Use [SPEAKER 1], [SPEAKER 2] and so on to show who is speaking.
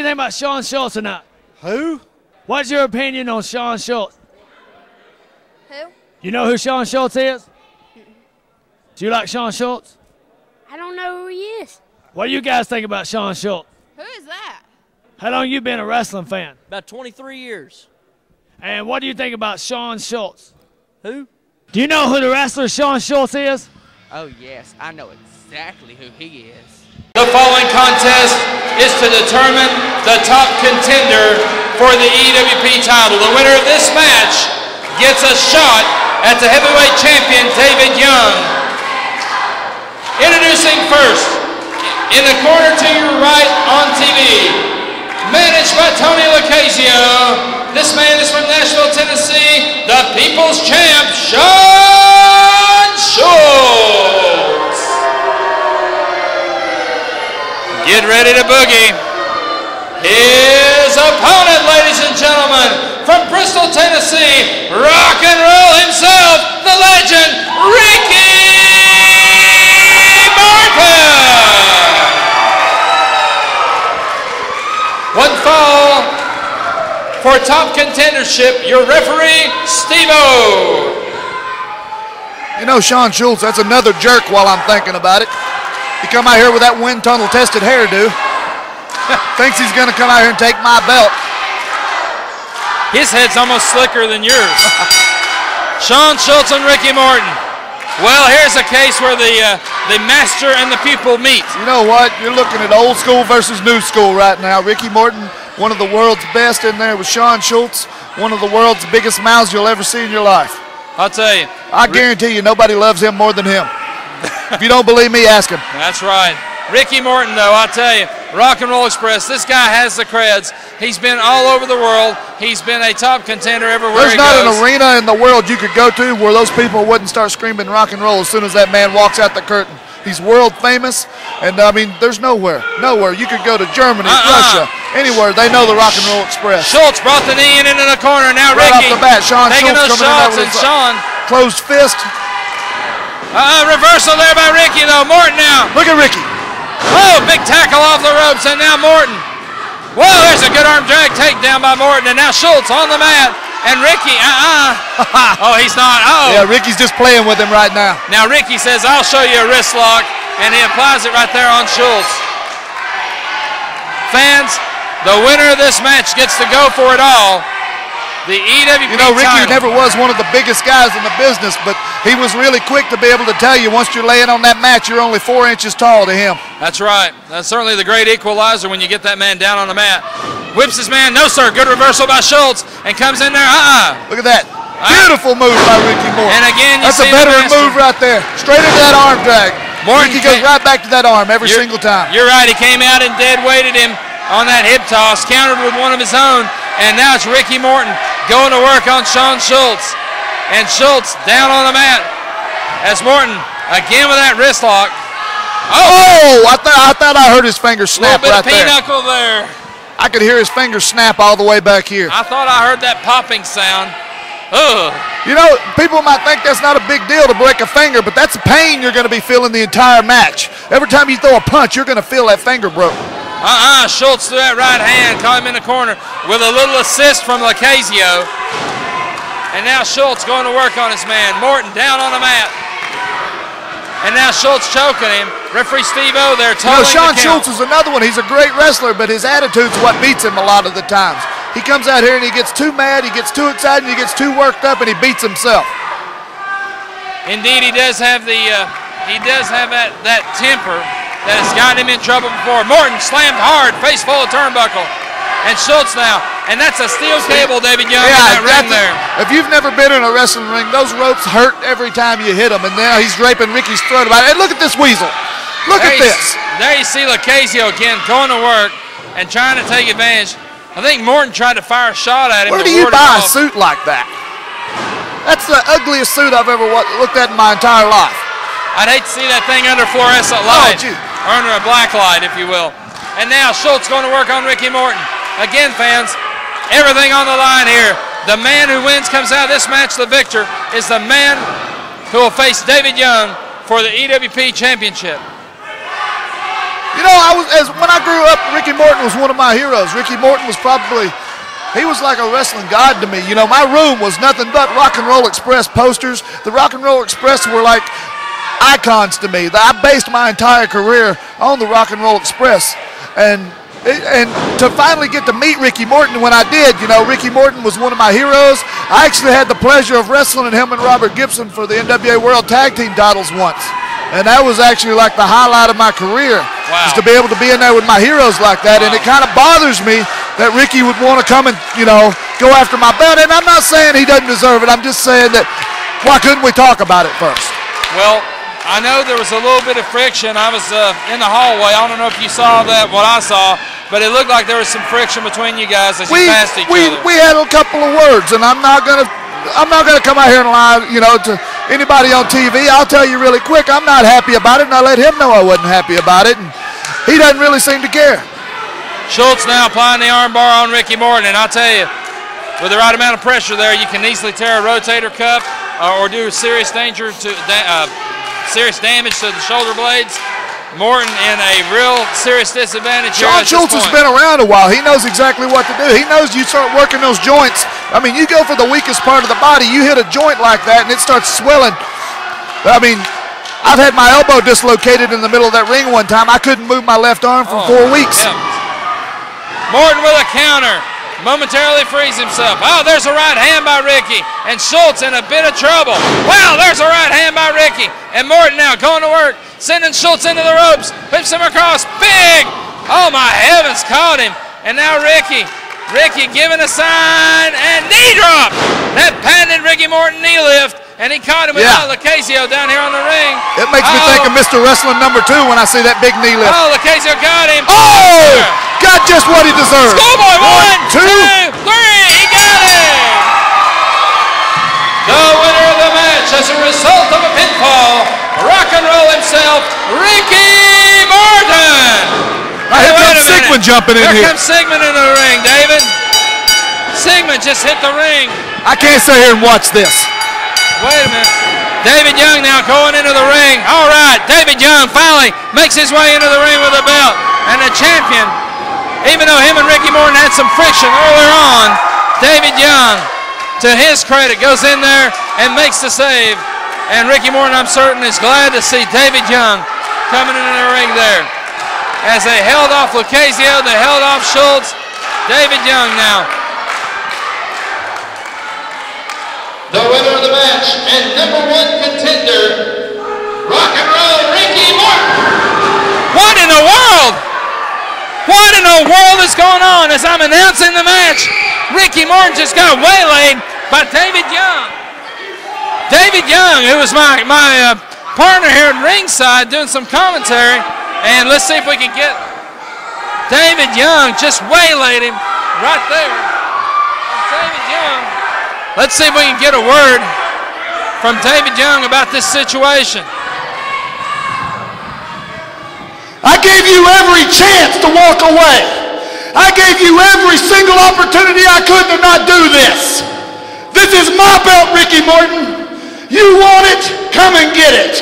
[SPEAKER 1] think about Shawn Schultz tonight?
[SPEAKER 2] Who?
[SPEAKER 1] What's your opinion on Shawn Schultz?
[SPEAKER 3] Who?
[SPEAKER 1] You know who Shawn Schultz is? Do you like Shawn Schultz?
[SPEAKER 3] I don't know who he is.
[SPEAKER 1] What do you guys think about Shawn Schultz?
[SPEAKER 3] Who is that?
[SPEAKER 1] How long you been a wrestling fan?
[SPEAKER 4] About 23 years.
[SPEAKER 1] And what do you think about Shawn Schultz?
[SPEAKER 4] Who?
[SPEAKER 1] Do you know who the wrestler Shawn Schultz is?
[SPEAKER 5] Oh, yes. I know exactly who he is.
[SPEAKER 6] The following contest is to determine the top contender for the EWP title. The winner of this match gets a shot at the heavyweight champion, David Young. Introducing first, in the corner to your right on TV, managed by Tony Lucchesio. This man is from Nashville, Tennessee, the People's Champ, SHAWN Schultz. Get ready to boogie. His opponent, ladies and gentlemen, from Bristol, Tennessee, rock and roll himself, the legend, Ricky Morton. One fall for top contendership, your referee, Steve-O.
[SPEAKER 2] You know, Shawn Schultz, that's another jerk while I'm thinking about it. He come out here with that wind tunnel tested hairdo. Thinks he's gonna come out here and take my belt.
[SPEAKER 6] His head's almost slicker than yours. Shawn Schultz and Ricky Morton. Well, here's a case where the master and the pupil meet.
[SPEAKER 2] You know what? You're looking at old school versus new school right now. Ricky Morton, one of the world's best in there with Shawn Schultz, one of the world's biggest mouths you'll ever see in your life.
[SPEAKER 6] I'll tell you.
[SPEAKER 2] I guarantee you nobody loves him more than him. If you don't believe me, ask him.
[SPEAKER 6] That's right. Ricky Morton, though, I'll tell you, Rock and Roll Express, this guy has the creds. He's been all over the world. He's been a top contender everywhere he goes.
[SPEAKER 2] There's not an arena in the world you could go to where those people wouldn't start screaming rock and roll as soon as that man walks out the curtain. He's world famous, and I mean, there's nowhere. You could go to Germany, Russia, anywhere. They know the Rock and Roll Express.
[SPEAKER 6] Schultz brought the knee in into the corner. Now
[SPEAKER 2] right
[SPEAKER 6] Ricky
[SPEAKER 2] off the bat, Shawn
[SPEAKER 6] taking
[SPEAKER 2] Schultz
[SPEAKER 6] those
[SPEAKER 2] coming in
[SPEAKER 6] shots,
[SPEAKER 2] there with
[SPEAKER 6] and
[SPEAKER 2] his
[SPEAKER 6] Shawn.
[SPEAKER 2] Closed fist.
[SPEAKER 6] Reversal there by Ricky, though. Morton now.
[SPEAKER 2] Look at Ricky.
[SPEAKER 6] Oh, big tackle off the ropes, and now Morton. Whoa, there's a good arm drag takedown by Morton, and now Schultz on the mat. And Ricky, oh, he's not. Oh.
[SPEAKER 2] Yeah, Ricky's just playing with him right now.
[SPEAKER 6] Now Ricky says, I'll show you a wrist lock, and he applies it right there on Schultz. Fans, the winner of this match gets to go for it all. The EWP
[SPEAKER 2] You know, Ricky
[SPEAKER 6] title.
[SPEAKER 2] never was one of the biggest guys in the business, but he was really quick to be able to tell you once you're laying on that mat, you're only 4 inches tall to him.
[SPEAKER 6] That's right. That's certainly the great equalizer when you get that man down on the mat. Whips his man. No, sir. Good reversal by Schultz. And comes in there.
[SPEAKER 2] Look at that. Beautiful move by Ricky Morton.
[SPEAKER 6] And again, you
[SPEAKER 2] that's
[SPEAKER 6] see
[SPEAKER 2] a veteran move right there. Straight into that arm drag. Ricky goes right back to that arm every single time.
[SPEAKER 6] You're right. He came out and dead weighted him on that hip toss, countered with one of his own. And now it's Ricky Morton going to work on Shawn Schultz. And Schultz down on the mat as Morton again with that wrist lock.
[SPEAKER 2] Oh, I thought I heard his finger snap right there.
[SPEAKER 6] A little bit of pinochle there.
[SPEAKER 2] I could hear his finger snap all the way back here.
[SPEAKER 6] I thought I heard that popping sound. Ugh.
[SPEAKER 2] You know, people might think that's not a big deal to break a finger, but that's pain you're going to be feeling the entire match. Every time you throw a punch, you're going to feel that finger broke.
[SPEAKER 6] Schultz threw that right hand, caught him in the corner with a little assist from Lucchesio. And now Schultz going to work on his man. Morton down on the mat. And now Schultz choking him. Referee Steve-O there totaling
[SPEAKER 2] Shawn
[SPEAKER 6] the count.
[SPEAKER 2] Schultz is another one. He's a great wrestler, but his attitude's what beats him a lot of the times. He comes out here and he gets too mad, he gets too excited, he gets too worked up, and he beats himself.
[SPEAKER 6] Indeed, he does have that temper that has gotten him in trouble before. Morton slammed hard, face full of turnbuckle. And Schultz now, and that's a steel cable, David Young, in that ring there.
[SPEAKER 2] If you've never been in a wrestling ring, those ropes hurt every time you hit them, and now he's draping Ricky's throat about it. And look at this weasel. Look at this.
[SPEAKER 6] There you see Lucchesio again going to work and trying to take advantage. I think Morton tried to fire a shot at him.
[SPEAKER 2] Where do you buy a suit like that? That's the ugliest suit I've ever looked at in my entire life.
[SPEAKER 6] I'd hate to see that thing under fluorescent light, or under a black light, if you will. And now Schultz going to work on Ricky Morton. Again, fans, everything on the line here. The man who wins comes out of this match the victor is the man who will face David Young for the EWP Championship.
[SPEAKER 2] You know, when I grew up, Ricky Morton was one of my heroes. Ricky Morton was he was like a wrestling god to me. You know, my room was nothing but Rock and Roll Express posters. The Rock and Roll Express were like icons to me. I based my entire career on the Rock and Roll Express. And to finally get to meet Ricky Morton when I did, you know, Ricky Morton was one of my heroes. I actually had the pleasure of wrestling him and Robert Gibson for the NWA World Tag Team titles once. And that was actually like the highlight of my career, is to be able to be in there with my heroes like that. And it kind of bothers me that Ricky would want to come and, you know, go after my belt. And I'm not saying he doesn't deserve it. I'm just saying that why couldn't we talk about it first?
[SPEAKER 6] Well, I know there was a little bit of friction. I was in the hallway. I don't know if you saw that, what I saw, but it looked like there was some friction between you guys as you passed each other.
[SPEAKER 2] We had a couple of words, and I'm not gonna come out here and lie, you know, to anybody on TV. I'll tell you really quick, I'm not happy about it, and I let him know I wasn't happy about it, and he doesn't really seem to care.
[SPEAKER 6] SHULTZ now applying the armbar on Ricky Morton, and I'll tell you, with the right amount of pressure there, you can easily tear a rotator cuff or do serious damage to the shoulder blades. Morton in a real serious disadvantage here at this
[SPEAKER 2] SHULTZ has been around a while. He knows exactly what to do. He knows you start working those joints. I mean, you go for the weakest part of the body, you hit a joint like that and it starts swelling. I mean, I've had my elbow dislocated in the middle of that ring one time. I couldn't move my left arm for 4 weeks.
[SPEAKER 6] Morton with a counter. Momentarily frees himself. Oh, there's a right hand by Ricky. And SHULTZ in a bit of trouble. Wow, there's a right hand by Ricky. And Morton now going to work. Sending SHULTZ into the ropes. Whips him across. Big. Oh, my heavens, caught him. And now Ricky giving a sign. And knee drop. That patented Ricky Morton knee lift. And he caught him with Lucasio down here on the ring.
[SPEAKER 2] It makes me think of Mr. Wrestling #2 when I see that big knee lift.
[SPEAKER 6] Oh, Lucasio got him.
[SPEAKER 2] Oh! Got just what he deserved.
[SPEAKER 6] Schoolboy, 1, 2, 3. He got it. The winner of the match as a result of a pinfall, Rock and Roll himself, Ricky Morton.
[SPEAKER 2] Here comes Sigmund jumping in here.
[SPEAKER 6] Here comes Sigmund in the ring, David. Sigmund just hit the ring.
[SPEAKER 2] I can't sit here and watch this.
[SPEAKER 6] Wait a minute. David Young now going into the ring. All right, David Young finally makes his way into the ring with a belt. And the champion, even though him and Ricky Morton had some friction earlier on, David Young, to his credit, goes in there and makes the save. And Ricky Morton, I'm certain, is glad to see David Young coming into the ring there. As they held off Lucasio, they held off SHULTZ. David Young now. The winner of the match and #1 contender, Rock and Roll Ricky Morton. What in the world? What in the world is going on as I'm announcing the match? Ricky Morton just got waylaid by David Young. David Young, who was my partner here at ringside doing some commentary. And let's see if we can get David Young, just waylaid him right there. And David Young, let's see if we can get a word from David Young about this situation.
[SPEAKER 7] I gave you every chance to walk away. I gave you every single opportunity I could to not do this. This is my belt, Ricky Morton. You want it? Come and get it.